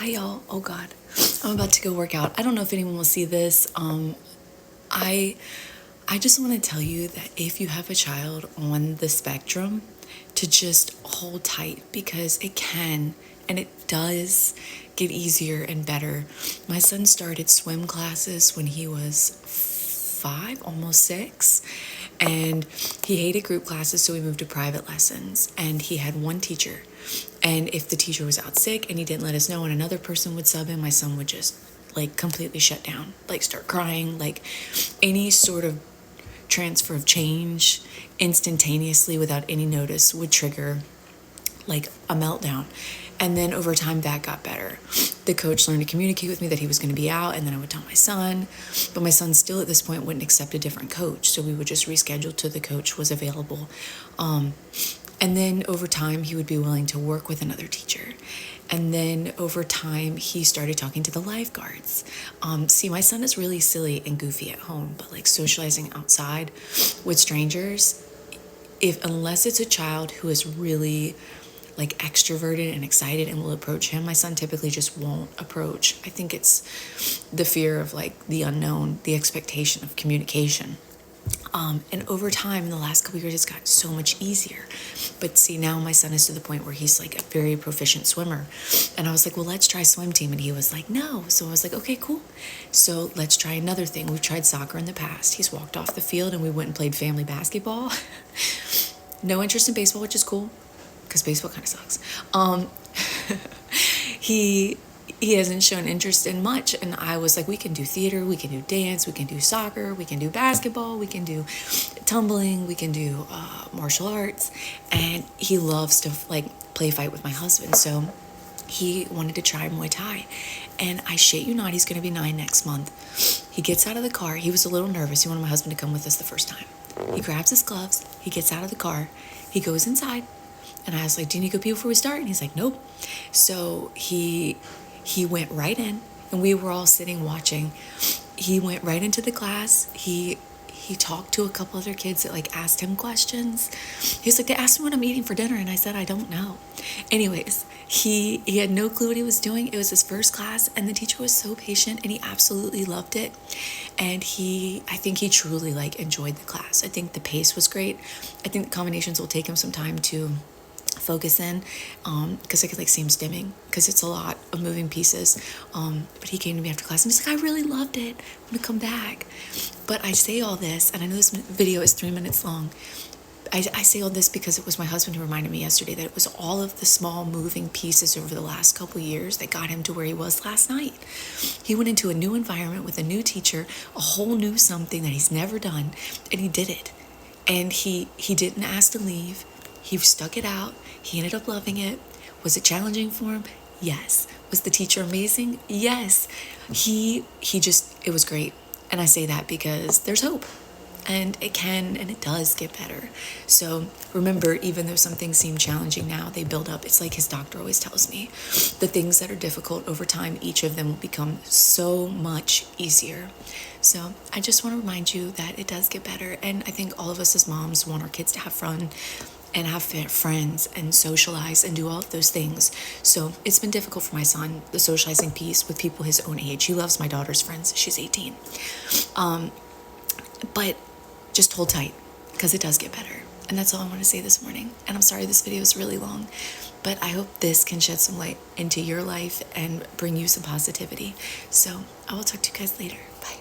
Hi y'all. Oh God, I'm about to go work out. I don't know if anyone will see this. I I just want to tell you that if you have a child on the spectrum, to just hold tight because it can and it does get easier and better. My son started swim classes when he was 5, almost 6, and he hated group classes, so we moved to private lessons. And he had one teacher, and if the teacher was out sick and he didn't let us know and another person would sub in, my son would just like completely shut down, like start crying, like any sort of transfer of change instantaneously without any notice would trigger like a meltdown. And then over time that got better. The coach learned to communicate with me that he was going to be out, and then I would tell my son, but my son still at this point wouldn't accept a different coach, so we would just reschedule till the coach was available. And then over time he would be willing to work with another teacher. And then over time he started talking to the lifeguards. See, my son is really silly and goofy at home, but like socializing outside with strangers, unless it's a child who is really like extroverted and excited and will approach him, my son typically just won't approach. I think it's the fear of like the unknown, the expectation of communication. And over time, in the last couple of years, it's gotten so much easier. But see, now my son is to the point where he's like a very proficient swimmer. And I was like, well, let's try swim team. And he was like, no. So I was like, okay, cool. So let's try another thing. We've tried soccer in the past. He's walked off the field and we went and played family basketball. No interest in baseball, which is cool because baseball kind of sucks. He hasn't shown interest in much, and I was like, we can do theater, we can do dance, we can do soccer, we can do basketball, we can do tumbling, we can do martial arts. And he loves to like play fight with my husband, so he wanted to try Muay Thai. And I shit you not, he's going to be 9 next month. He gets out of the car. He was a little nervous. He wanted my husband to come with us the first time. He grabs his gloves, he gets out of the car, he goes inside, and I was like, do you need to go pee before we start? And he's like, nope. So he went right in, and we were all sitting watching. He went right into the class. He talked to a couple other kids that like asked him questions. He's like, they asked me what I'm eating for dinner, and I said, I don't know. Anyways, he had no clue what he was doing. It was his first class, and the teacher was so patient, and he absolutely loved it. And I think he truly like enjoyed the class. I think the pace was great. I think the combinations will take him some time to focus in, because I could like see him stimming because it's a lot of moving pieces. But he came to me after class and he's like, I really loved it, I'm gonna come back. But I say all this, and I know this video is 3 minutes long. I say all this because it was my husband who reminded me yesterday that it was all of the small moving pieces over the last couple years that got him to where he was last night. He went into a new environment with a new teacher, a whole new something that he's never done, and he did it. And he didn't ask to leave. He stuck it out. He ended up loving it. Was it challenging for him? Yes. Was the teacher amazing? Yes. It was great. And I say that because there's hope. And it can and it does get better. So remember, even though some things seem challenging now, they build up. It's like his doctor always tells me, the things that are difficult over time, each of them will become so much easier. So I just want to remind you that it does get better. And I think all of us as moms want our kids to have fun and have friends and socialize and do all of those things. So it's been difficult for my son, the socializing piece with people his own age. He loves my daughter's friends. She's 18. But just hold tight because it does get better. And that's all I want to say this morning. And I'm sorry this video is really long, but I hope this can shed some light into your life and bring you some positivity. So I will talk to you guys later. Bye.